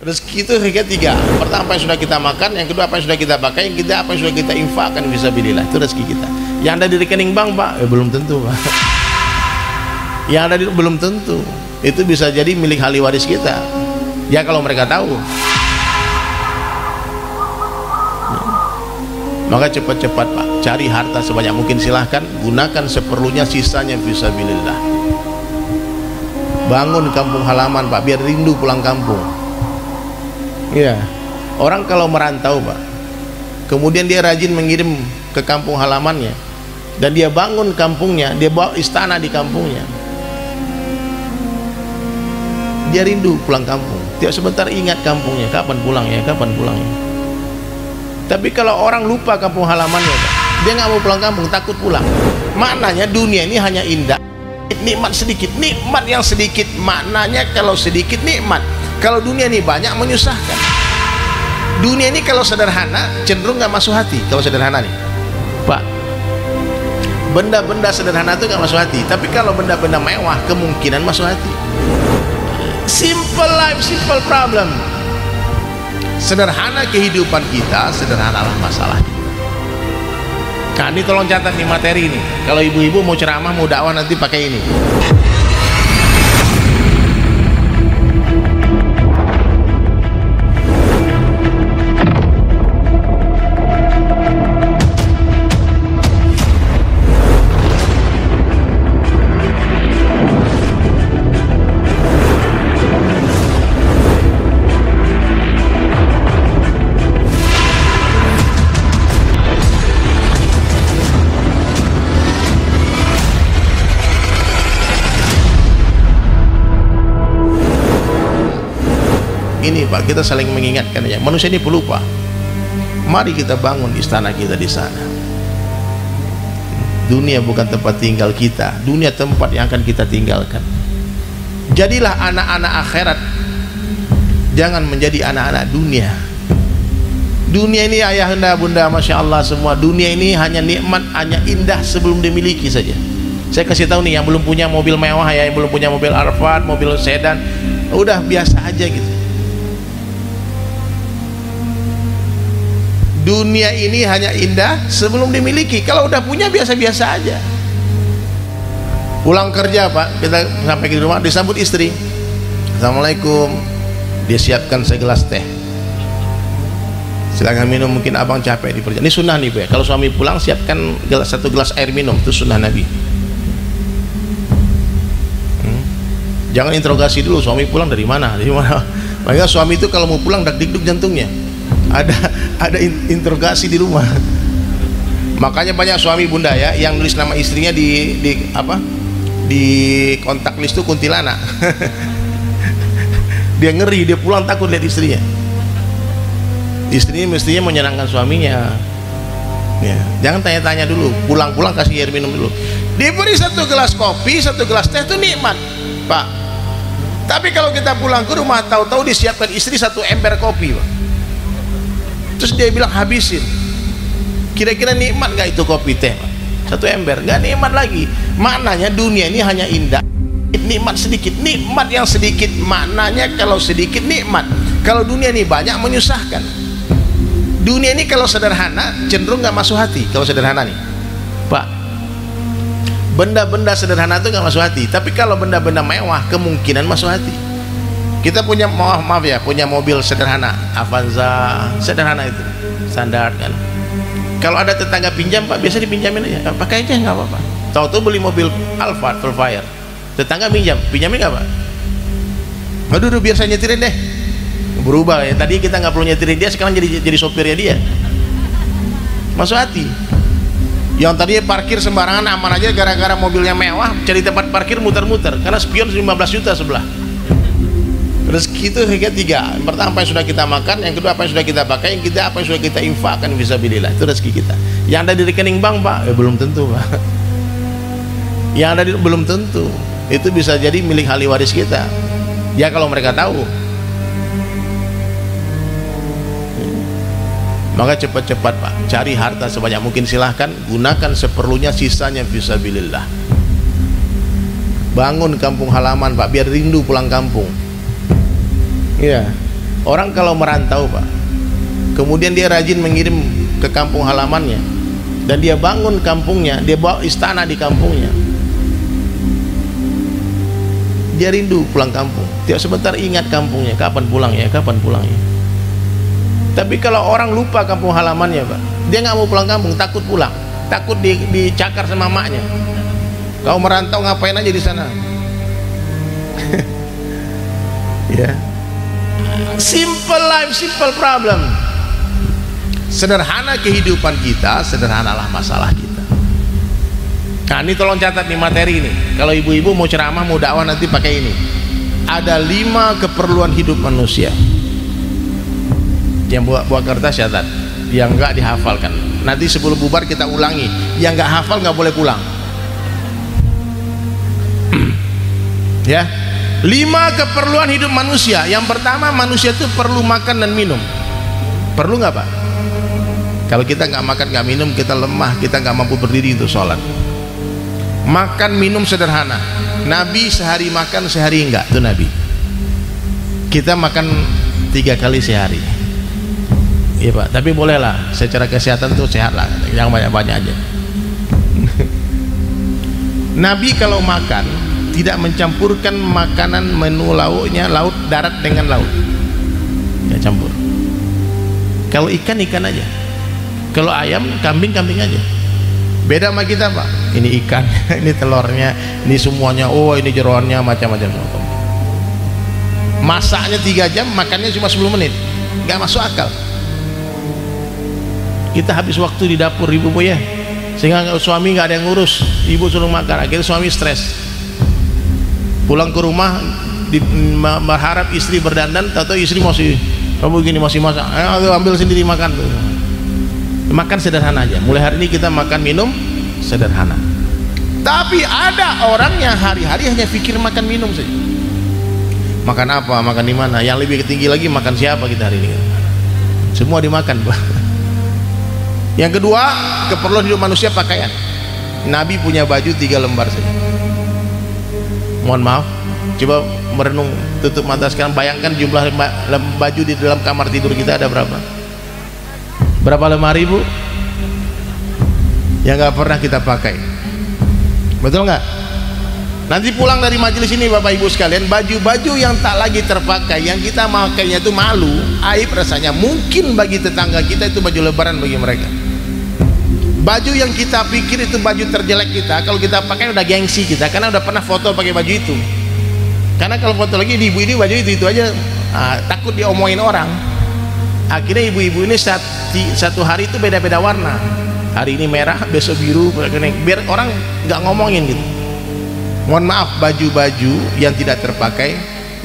Rezeki itu tiga. Pertama apa yang sudah kita makan, yang kedua apa yang sudah kita pakai, yang ketiga apa yang sudah kita infakkan fisabilillah. Itu rezeki kita. Yang ada di rekening bank, Pak, belum tentu, Pak. Yang ada di belum tentu. Itu bisa jadi milik ahli waris kita. Ya kalau mereka tahu. Maka cepat-cepat, Pak, cari harta sebanyak mungkin, silahkan, gunakan seperlunya, sisanya fisabilillah. Bangun kampung halaman, Pak, biar rindu pulang kampung. Iya, orang kalau merantau, Pak, kemudian dia rajin mengirim ke kampung halamannya, dan dia bangun kampungnya, dia bawa istana di kampungnya, dia rindu pulang kampung. Tiap sebentar ingat kampungnya, kapan pulangnya, kapan pulangnya. Tapi kalau orang lupa kampung halamannya, Pak, dia nggak mau pulang kampung, takut pulang. Maknanya dunia ini hanya indah, nikmat sedikit, nikmat yang sedikit. Maknanya kalau sedikit nikmat, kalau dunia ini banyak menyusahkan. Dunia ini kalau sederhana cenderung nggak masuk hati. Kalau sederhana nih, Pak, benda-benda sederhana itu nggak masuk hati. Tapi kalau benda-benda mewah kemungkinan masuk hati. Simple life, simple problem. Sederhana kehidupan kita, sederhanalah masalah kita. Kak, ini tolong catat nih materi ini. Kalau ibu-ibu mau ceramah, mau dakwah nanti pakai ini. Ini, Pak, kita saling mengingatkan ya, manusia ini pelupa. Mari kita bangun istana kita di sana. Dunia bukan tempat tinggal kita, dunia tempat yang akan kita tinggalkan. Jadilah anak-anak akhirat, jangan menjadi anak-anak dunia. Dunia ini ayahanda bunda, masya Allah, semua dunia ini hanya nikmat, hanya indah sebelum dimiliki saja. Saya kasih tahu nih, yang belum punya mobil mewah ya, yang belum punya mobil Alphard, mobil sedan, udah biasa aja gitu. Dunia ini hanya indah sebelum dimiliki. Kalau udah punya biasa-biasa aja. Pulang kerja, Pak, kita sampai di rumah disambut istri. Assalamualaikum. Dia siapkan segelas teh. Silakan minum, mungkin abang capek di perjalanan. Ini sunnah nih, Bu ya. Kalau suami pulang siapkan satu gelas air minum, itu sunnah Nabi. Jangan interogasi dulu, suami pulang dari mana? Dari mana? Makanya suami itu kalau mau pulang dak-dikduk jantungnya. Ada interogasi di rumah. Makanya banyak suami bunda ya yang nulis nama istrinya di kontak list itu kuntilanak. Dia ngeri, dia pulang takut lihat istrinya. Istrinya mestinya menyenangkan suaminya ya. Jangan tanya-tanya dulu, pulang-pulang kasih air minum dulu. Diberi satu gelas kopi, satu gelas teh, itu nikmat, Pak. Tapi kalau kita pulang ke rumah tahu-tahu disiapkan istri satu ember kopi, Pak, terus dia bilang habisin. Kira-kira nikmat gak itu kopi teh, Pak? Satu ember, gak nikmat lagi. Maknanya dunia ini hanya indah, nikmat sedikit, nikmat yang sedikit. Maknanya kalau sedikit nikmat, kalau dunia ini banyak menyusahkan. Dunia ini kalau sederhana cenderung gak masuk hati. Kalau sederhana nih, Pak, benda-benda sederhana itu gak masuk hati. Tapi kalau benda-benda mewah kemungkinan masuk hati. Kita punya, maaf ya, punya mobil sederhana, Avanza, sederhana itu, standar kan. Kalau ada tetangga pinjam, Pak, biasa dipinjamin aja, pakai aja nggak apa-apa. Tahu-tahu beli mobil Alphard Fullfire, tetangga pinjamin nggak, Pak? Aduh, biar saya nyetirin deh. Berubah ya, tadi kita nggak perlu nyetirin dia, sekarang jadi sopirnya dia. Masuk hati. Yang tadinya parkir sembarangan aman aja, gara-gara mobilnya mewah, cari tempat parkir muter-muter, karena spion 15 juta sebelah. Rezeki itu tiga. Pertama apa yang sudah kita makan, yang kedua apa yang sudah kita pakai, yang ketiga apa yang sudah kita infakkan fisabilillah. Itu rezeki kita. Yang ada di rekening bank, Pak, belum tentu, Pak. Yang ada di belum tentu. Itu bisa jadi milik ahli waris kita. Ya kalau mereka tahu. Maka cepat-cepat, Pak, cari harta sebanyak mungkin, silahkan, gunakan seperlunya, sisanya fisabilillah. Bangun kampung halaman, Pak, biar rindu pulang kampung. Iya, Orang kalau merantau Pak, kemudian dia rajin mengirim ke kampung halamannya, dan dia bangun kampungnya, dia bawa istana di kampungnya, dia rindu pulang kampung. Tiap sebentar ingat kampungnya, kapan pulang ya, kapan pulang ya. Tapi kalau orang lupa kampung halamannya Pak, dia nggak mau pulang kampung, takut pulang, takut dicakar sama maknya. Kau merantau ngapain aja di sana? Ya, simple life, simple problem. Sederhana kehidupan kita, sederhanalah masalah kita. Nah ini tolong catat nih materi ini. Kalau ibu-ibu mau ceramah, mau dakwah nanti pakai ini. Ada 5 keperluan hidup manusia. Yang buat kertas catat, yang enggak dihafalkan. Nanti sebelum bubar kita ulangi. Yang enggak hafal enggak boleh pulang. Ya, 5 keperluan hidup manusia. Yang pertama, manusia itu perlu makan dan minum. Perlu nggak Pak? Kalau kita nggak makan nggak minum, kita lemah, kita nggak mampu berdiri untuk sholat. Makan minum sederhana. Nabi sehari makan, sehari enggak, itu Nabi. Kita makan 3 kali sehari. Iya Pak, tapi bolehlah secara kesehatan tuh sehat lah, jangan banyak-banyak aja. Nabi kalau makan tidak mencampurkan makanan menu lauknya laut, darat dengan laut, nggak campur. Kalau ikan, ikan aja. Kalau ayam, kambing, kambing aja. Beda sama kita Pak, ini ikan, ini telurnya, ini semuanya, oh ini jeroannya, macam-macam. Masaknya 3 jam, makannya cuma 10 menit, nggak masuk akal. Kita habis waktu di dapur ibu ya, sehingga suami nggak ada yang ngurus, ibu suruh makan, akhirnya suami stres. Pulang ke rumah berharap istri berdandan, atau istri masih kamu gini masih masak, ambil sendiri makan. Makan sederhana aja. Mulai hari ini kita makan minum sederhana. Tapi ada orang yang hari-hari hanya pikir makan minum saja. Makan apa, makan di mana. Yang lebih tinggi lagi, makan siapa kita hari ini. Semua dimakan Pak. Yang kedua, keperluan hidup manusia pakaian. Nabi punya baju 3 lembar saja. Mohon maaf, coba merenung, tutup mata sekarang, bayangkan jumlah baju di dalam kamar tidur kita ada berapa? Berapa lemari Bu? Yang nggak pernah kita pakai. Betul nggak? Nanti pulang dari majelis ini Bapak Ibu sekalian, baju-baju yang tak lagi terpakai, yang kita makainya itu malu, aib rasanya. Mungkin bagi tetangga kita itu baju lebaran bagi mereka. Baju yang kita pikir itu baju terjelek kita, kalau kita pakai udah gengsi kita, karena udah pernah foto pakai baju itu. Karena kalau foto lagi di ibu ini baju itu aja, takut diomongin orang. Akhirnya ibu-ibu ini satu hari itu beda-beda warna. Hari ini merah, besok biru, biar orang nggak ngomongin gitu. Mohon maaf, baju-baju yang tidak terpakai,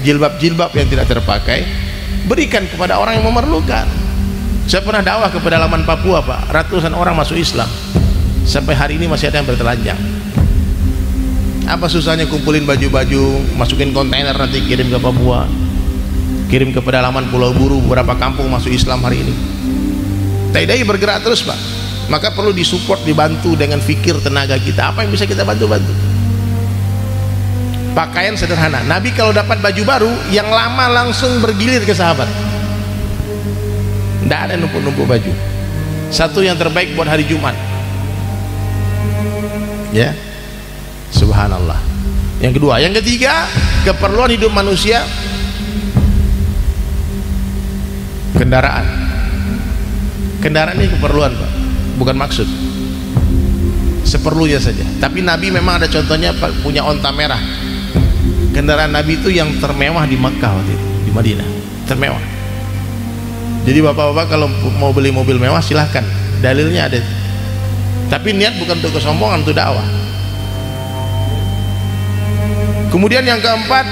jilbab-jilbab yang tidak terpakai, berikan kepada orang yang memerlukan. Saya pernah dakwah ke pedalaman Papua Pak, ratusan orang masuk Islam, sampai hari ini masih ada yang bertelanjang. Apa susahnya kumpulin baju-baju, masukin kontainer, nanti kirim ke Papua, kirim ke pedalaman Pulau Buru, beberapa kampung masuk Islam hari ini. Dai-dai bergerak terus Pak, maka perlu disupport, dibantu dengan fikir tenaga kita, apa yang bisa kita bantu-bantu. Pakaian sederhana. Nabi kalau dapat baju baru, yang lama langsung bergilir ke sahabat, tidak ada numpuk-numpuk baju. Satu yang terbaik buat hari Jumat, ya, subhanallah. Yang kedua, yang ketiga, keperluan hidup manusia, kendaraan. Kendaraan ini keperluan Pak, bukan maksud, seperlunya saja. Tapi Nabi memang ada contohnya Pak, punya onta merah. Kendaraan Nabi itu yang termewah di Makkah waktu itu, di Madinah, termewah. Jadi bapak-bapak kalau mau beli mobil mewah silahkan, dalilnya ada. Tapi niat bukan untuk kesombongan, untuk dakwah. Kemudian yang keempat,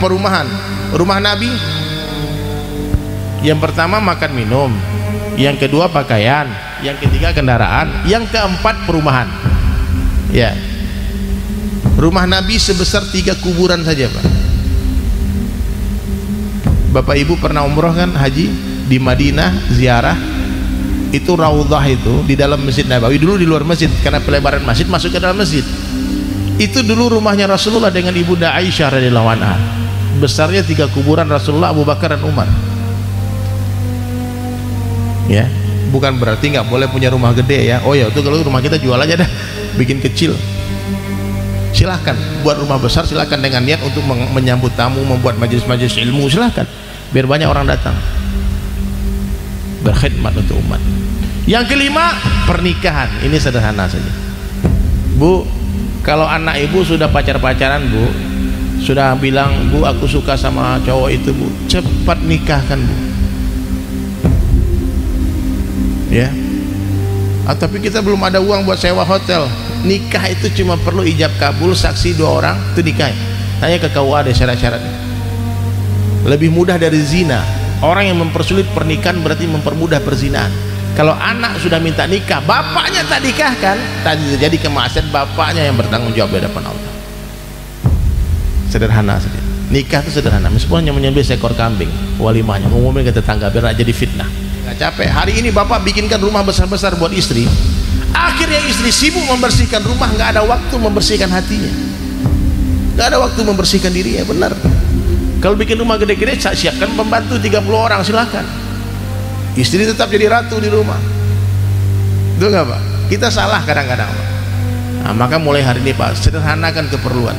perumahan. Rumah Nabi, yang pertama makan minum, yang kedua pakaian, yang ketiga kendaraan, yang keempat perumahan. Ya, rumah Nabi sebesar 3 kuburan saja Pak. Bapak Ibu pernah umroh kan, haji di Madinah, ziarah itu Raudhah itu di dalam Masjid Nabawi, dulu di luar masjid karena pelebaran masjid masuk ke dalam masjid. Itu dulu rumahnya Rasulullah dengan ibunda Aisyah radhiyallahu anha. Besarnya 3 kuburan Rasulullah, Abu Bakar dan Umar. ya. Bukan berarti nggak boleh punya rumah gede ya. Oh ya, itu kalau rumah kita jual aja dah, bikin kecil. Silahkan buat rumah besar, silahkan dengan niat untuk menyambut tamu, membuat majelis-majelis ilmu, silahkan biar banyak orang datang, berkhidmat untuk umat. Yang kelima, pernikahan. Ini sederhana saja, Bu. Kalau anak ibu sudah pacar-pacaran, Bu, sudah bilang, Bu, aku suka sama cowok itu, Bu, cepat nikahkan, Bu, ya. Tapi kita belum ada uang buat sewa hotel. Nikah itu cuma perlu ijab kabul, saksi 2 orang, itu nikah. Tanya ke KUA ada syarat-syaratnya. Lebih mudah dari zina. Orang yang mempersulit pernikahan berarti mempermudah perzinahan. Kalau anak sudah minta nikah, bapaknya tak nikahkan, tadi terjadi kemaksiatan, bapaknya yang bertanggung jawab di hadapan Allah. Sederhana saja. Nikah itu sederhana, meskipun hanya menyembelih seekor kambing, walimahnya umumnya ke tetangga biar tidak jadi fitnah. Nggak capek. Hari ini bapak bikinkan rumah besar-besar buat istri, akhirnya istri sibuk membersihkan rumah, nggak ada waktu membersihkan hatinya, nggak ada waktu membersihkan dirinya. Benar. Kalau bikin rumah gede-gede, siapkan pembantu 30 orang, silahkan. Istri tetap jadi ratu di rumah. Itu nggak Pak? Kita salah kadang-kadang Pak. Nah, maka mulai hari ini Pak, sederhanakan keperluan.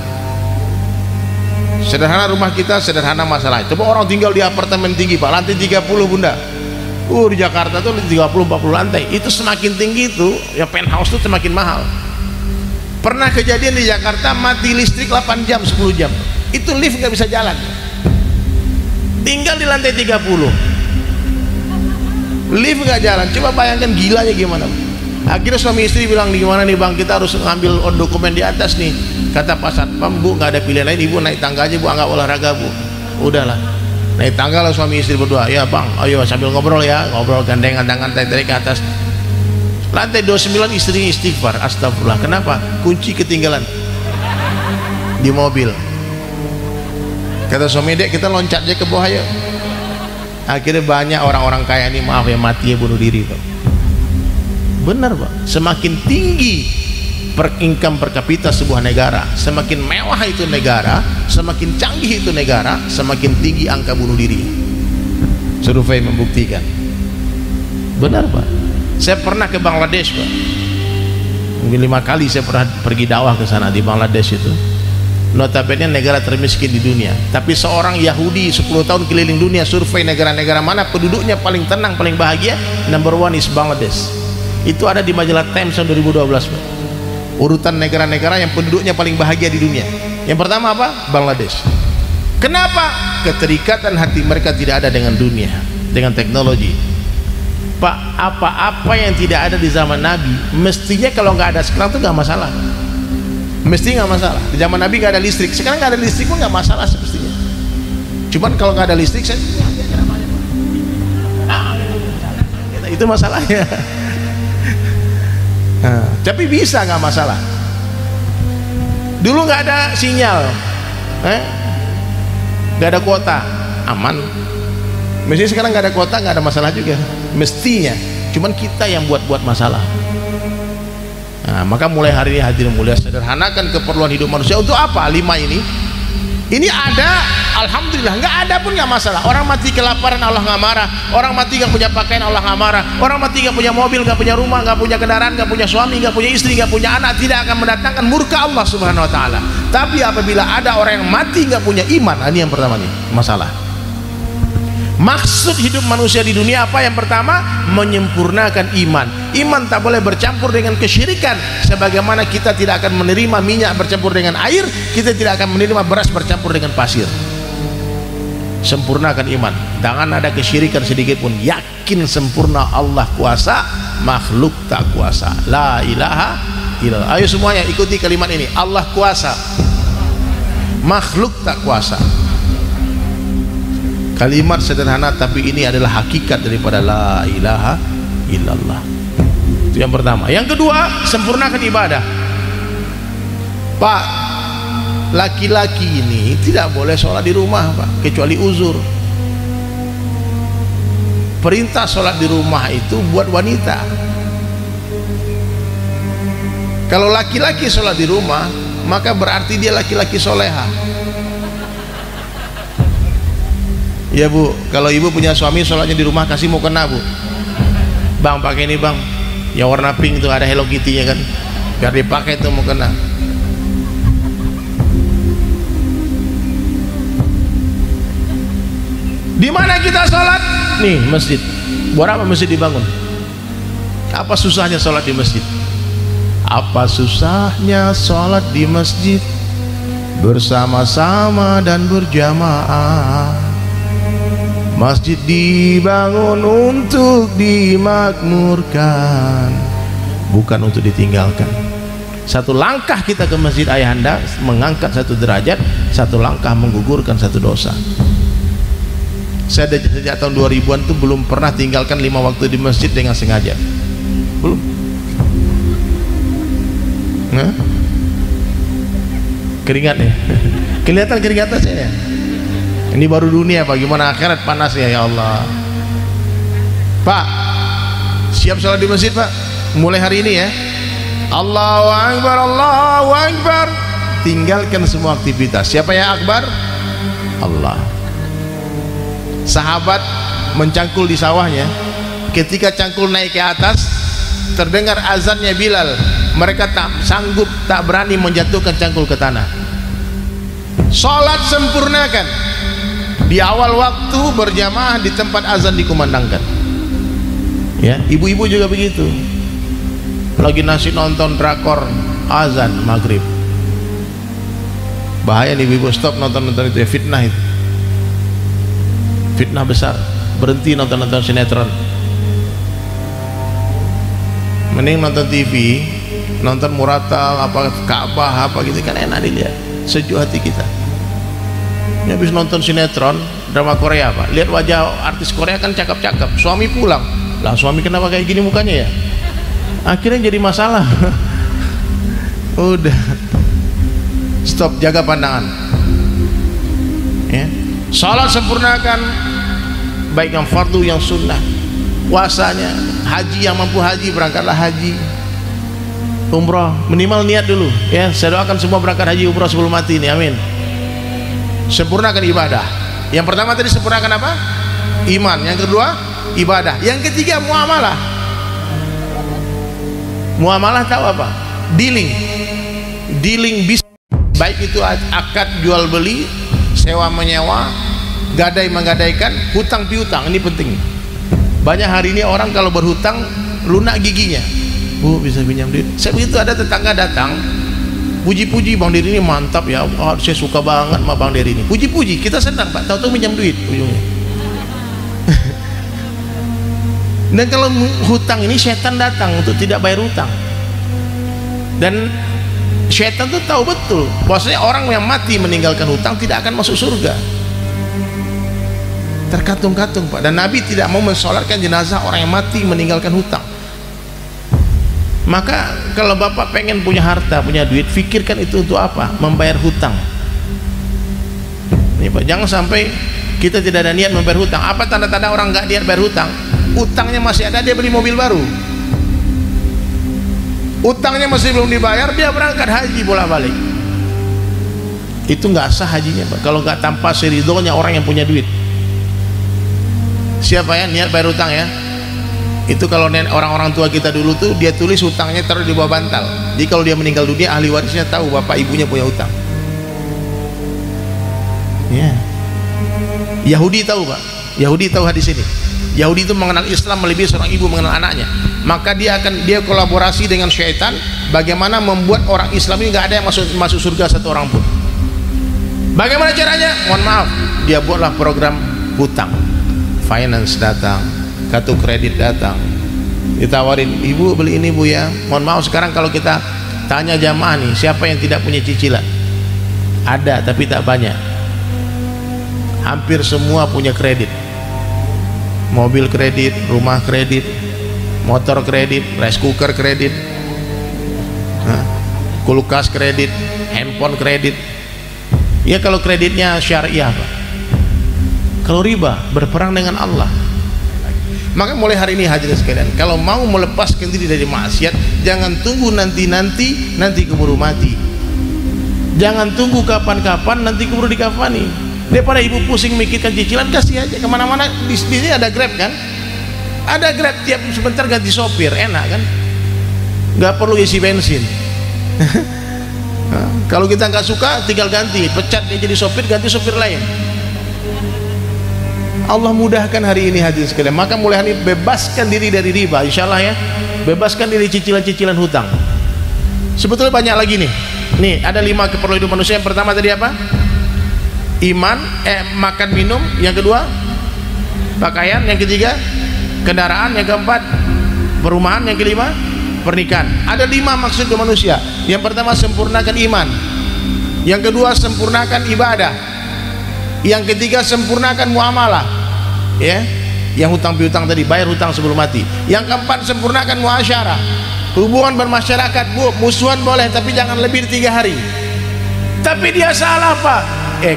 Sederhana rumah kita, sederhana masalah. Coba orang tinggal di apartemen tinggi Pak, lantai 30 Bunda. Di Jakarta tuh 30-40 lantai. Itu semakin tinggi itu, ya penthouse tuh semakin mahal. Pernah kejadian di Jakarta mati listrik 8 jam, 10 jam. Itu lift nggak bisa jalan. Tinggal di lantai 30. Lift nggak jalan, coba bayangkan gilanya gimana. Akhirnya suami istri bilang, gimana nih Bang, kita harus ngambil dokumen di atas nih. Kata Pak Satpam, Bu, nggak ada pilihan lain, Ibu naik tangga aja Bu, anggap olahraga Bu. Udahlah, naik tangga lah suami istri berdua. Ya Bang, ayo sambil ngobrol ya, ngobrol gandengan tangan tarik ke atas. Lantai 29 istri istighfar, astagfirullah. Kenapa? Kunci ketinggalan di mobil. Kata suami, Dek, kita loncat aja ke bawah ya. Akhirnya banyak orang-orang kaya ini, maaf ya, mati ya, bunuh diri Pak. Benar Pak, semakin tinggi income per kapita sebuah negara, semakin mewah itu negara, semakin canggih itu negara, semakin tinggi angka bunuh diri. Survei membuktikan. Benar Pak. Saya pernah ke Bangladesh Pak, mungkin 5 kali saya pernah pergi dakwah ke sana. Di Bangladesh itu notabene negara termiskin di dunia, tapi seorang Yahudi 10 tahun keliling dunia, survei negara-negara mana penduduknya paling tenang, paling bahagia, number 1 is Bangladesh. Itu ada di majalah Times tahun 2012 Pak. Urutan negara-negara yang penduduknya paling bahagia di dunia, yang pertama apa? Bangladesh. Kenapa? Keterikatan hati mereka tidak ada dengan dunia, dengan teknologi. Pak, apa-apa yang tidak ada di zaman Nabi, mestinya kalau nggak ada sekarang tuh nggak masalah. Mesti nggak masalah. Di zaman Nabi nggak ada listrik, sekarang nggak ada listrik pun nggak masalah semestinya. Cuman kalau nggak ada listrik, itu masalahnya. Nah, tapi bisa nggak masalah. Dulu nggak ada sinyal, nggak ada kuota, aman. Mestinya sekarang nggak ada kuota, nggak ada masalah juga. Mestinya, cuman kita yang buat masalah. Nah, maka mulai hari ini hadirin mulia, sederhanakan keperluan hidup manusia. Untuk apa? 5 ini ada, alhamdulillah. Nggak ada pun nggak masalah. Orang mati kelaparan Allah nggak marah, orang mati nggak punya pakaian Allah nggak marah, orang mati nggak punya mobil, nggak punya rumah, nggak punya kendaraan, nggak punya suami, nggak punya istri, nggak punya anak, tidak akan mendatangkan murka Allah Subhanahu Wa Taala. Tapi apabila ada orang yang mati nggak punya iman, ini yang pertama nih masalah. Maksud hidup manusia di dunia apa? Yang pertama, menyempurnakan iman. Iman tak boleh bercampur dengan kesyirikan. Sebagaimana kita tidak akan menerima minyak bercampur dengan air, kita tidak akan menerima beras bercampur dengan pasir. Sempurnakan iman, jangan ada kesyirikan sedikit pun. Yakin sempurna Allah kuasa, makhluk tak kuasa. La ilaha illallah. Ayo semuanya ikuti kalimat ini. Allah kuasa, makhluk tak kuasa. Kalimat sederhana, tapi ini adalah hakikat daripada la ilaha illallah. Itu yang pertama. Yang kedua, sempurnakan ibadah. Pak, laki-laki ini tidak boleh sholat di rumah Pak, kecuali uzur. Perintah sholat di rumah itu buat wanita. Kalau laki-laki sholat di rumah, maka berarti dia laki-laki soleha. Ya Bu, kalau ibu punya suami sholatnya di rumah, kasih mau kena Bu. Bang pakai ini bang, yang warna pink itu ada Hello Kitty-nya kan, biar dipakai tuh mau kena. Di mana kita sholat? Nih masjid. Buat apa masjid dibangun? Apa susahnya sholat di masjid? Apa susahnya sholat di masjid bersama-sama dan berjamaah? Masjid dibangun untuk dimakmurkan, bukan untuk ditinggalkan. Satu langkah kita ke masjid ayahanda mengangkat satu derajat, satu langkah menggugurkan satu dosa. Saya sejak tahun 2000-an tuh belum pernah tinggalkan 5 waktu di masjid dengan sengaja. Belum. Nah, keringat ya. Kelihatan keringat saya. Ini baru dunia, bagaimana akhirat panasnya ya Allah. Pak, siap sholat di masjid Pak? Mulai hari ini ya. Allahu Akbar, Allahu Akbar. Tinggalkan semua aktivitas. Siapa yang akbar? Allah. Sahabat mencangkul di sawahnya. Ketika cangkul naik ke atas, terdengar azannya Bilal. Mereka tak sanggup, tak berani menjatuhkan cangkul ke tanah. Salat sempurnakan. Di awal waktu berjamaah di tempat azan dikumandangkan. Ya, ibu-ibu juga begitu. Lagi nasi nonton drakor, azan maghrib. Bahaya nih ibu, stop nonton-nonton itu ya, fitnah itu. Fitnah besar. Berhenti nonton-nonton sinetron. Mending nonton TV, nonton Muratal apa Ka'bah apa gitu kan enak dilihat, sejuk hati kita. Ini habis nonton sinetron drama Korea Pak, lihat wajah artis Korea kan cakep-cakep, suami pulang lah, suami kenapa kayak gini mukanya ya, akhirnya jadi masalah. Udah stop, jaga pandangan ya. Salat sempurnakan, baik yang fardu yang sunnah. Puasanya, haji yang mampu haji berangkatlah haji. Umrah minimal niat dulu ya. Saya doakan semua berangkat haji umrah sebelum mati ini, amin. Sempurnakan ibadah. Yang pertama tadi sempurnakan apa? Iman. Yang kedua ibadah. Yang ketiga muamalah. Muamalah tahu apa? Dealing bisnis, baik itu akad jual beli, sewa menyewa, gadai menggadaikan, hutang piutang. Ini penting. Banyak hari ini orang kalau berhutang lunak giginya. Bu, bisa pinjam duit? Saya begitu, ada tetangga datang puji-puji, Bang Diri ini mantap ya, oh, saya suka banget sama Bang Diri ini. Puji-puji, kita senang Pak, tahu-tahu pinjam duit ujungnya. Dan kalau hutang ini setan datang untuk tidak bayar hutang. Dan setan tuh tahu betul bahwasanya orang yang mati meninggalkan hutang tidak akan masuk surga. Terkatung-katung Pak. Dan Nabi tidak mau mensolatkan jenazah orang yang mati meninggalkan hutang. Maka kalau Bapak pengen punya harta, punya duit, pikirkan itu untuk apa? Membayar hutang. Ini Pak, jangan sampai kita tidak ada niat membayar hutang. Apa tanda-tanda orang nggak niat bayar hutang? Utangnya masih ada, dia beli mobil baru. Utangnya masih belum dibayar, dia berangkat haji bolak-balik. Itu nggak sah hajinya Pak, kalau nggak tanpa ridhonya orang yang punya duit. Siapa ya niat bayar hutang ya? Itu kalau orang-orang tua kita dulu tuh dia tulis hutangnya taruh di bawah bantal. Jadi kalau dia meninggal dunia ahli warisnya tahu bapak ibunya punya hutang. Ya. Yahudi tahu Pak. Yahudi tahu hadis ini. Yahudi itu mengenal Islam melebihi seorang ibu mengenal anaknya. Maka dia kolaborasi dengan syaitan bagaimana membuat orang Islam ini nggak ada yang masuk surga satu orang pun. Bagaimana caranya? Mohon maaf, dia buatlah program hutang. Finance datang, kartu kredit datang, ditawarin, ibu beli ini bu ya. Mohon maaf, sekarang kalau kita tanya jamaah nih, siapa yang tidak punya cicilan? Ada tapi tak banyak. Hampir semua punya kredit, mobil kredit, rumah kredit, motor kredit, rice cooker kredit, kulkas kredit, handphone kredit. Ya kalau kreditnya syariah Pak. Kalau riba berperang dengan Allah. Maka mulai hari ini hadirin sekalian, kalau mau melepaskan diri dari maksiat, jangan tunggu nanti keburu mati. Jangan tunggu kapan-kapan nanti keburu dikafani. Daripada ibu pusing mikirkan cicilan, kasih aja kemana-mana. Di sini ada Grab kan, Ada Grab tiap sebentar ganti sopir, enak kan, nggak perlu isi bensin. Kalau kita nggak suka tinggal ganti, pecat dia jadi sopir, ganti sopir lain. Allah mudahkan hari ini hadirin sekalian. Maka mulai hari ini bebaskan diri dari riba, insyaallah ya. Bebaskan diri cicilan-cicilan hutang. Sebetulnya banyak lagi nih. Nih ada 5 keperluan hidup manusia. Yang pertama tadi apa? Iman, makan minum. Yang kedua pakaian. Yang ketiga kendaraan. Yang keempat perumahan. Yang kelima pernikahan. Ada 5 maksud ke manusia. Yang pertama sempurnakan iman. Yang kedua sempurnakan ibadah. Yang ketiga sempurnakan muamalah, ya, yang hutang piutang tadi, bayar hutang sebelum mati. Yang keempat sempurnakan muasyarah, hubungan bermasyarakat. Bu, musuhan boleh tapi jangan lebih dari 3 hari. Tapi dia salah Pak,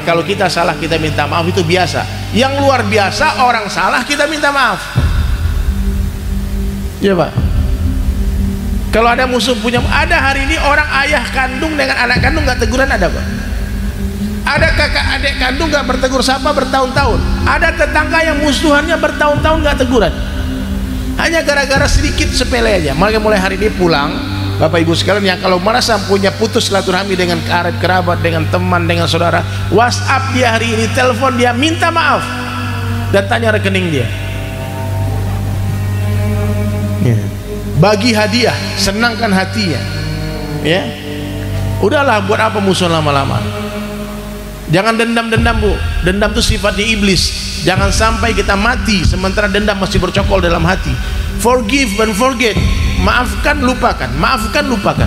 kalau kita salah kita minta maaf itu biasa. Yang luar biasa orang salah kita minta maaf, ya Pak. Kalau ada musuh punya, ada hari ini orang ayah kandung dengan anak kandung nggak teguran, ada Pak. Ada kakak adik kandung gak bertegur sapa bertahun-tahun. Ada tetangga yang musuhannya bertahun-tahun gak teguran, hanya gara-gara sedikit sepele aja. Maka mulai hari ini pulang, Bapak Ibu sekalian, yang kalau merasa punya putus silaturahmi dengan kerabat, dengan teman, dengan saudara, WhatsApp dia hari ini, telepon dia, minta maaf dan tanya rekening dia. Bagi hadiah, senangkan hatinya, ya. Udahlah, buat apa musuh lama-lama. Jangan dendam-dendam Bu, dendam itu sifatnya iblis. Jangan sampai kita mati sementara dendam masih bercokol dalam hati. Forgive and forget, maafkan lupakan, maafkan lupakan.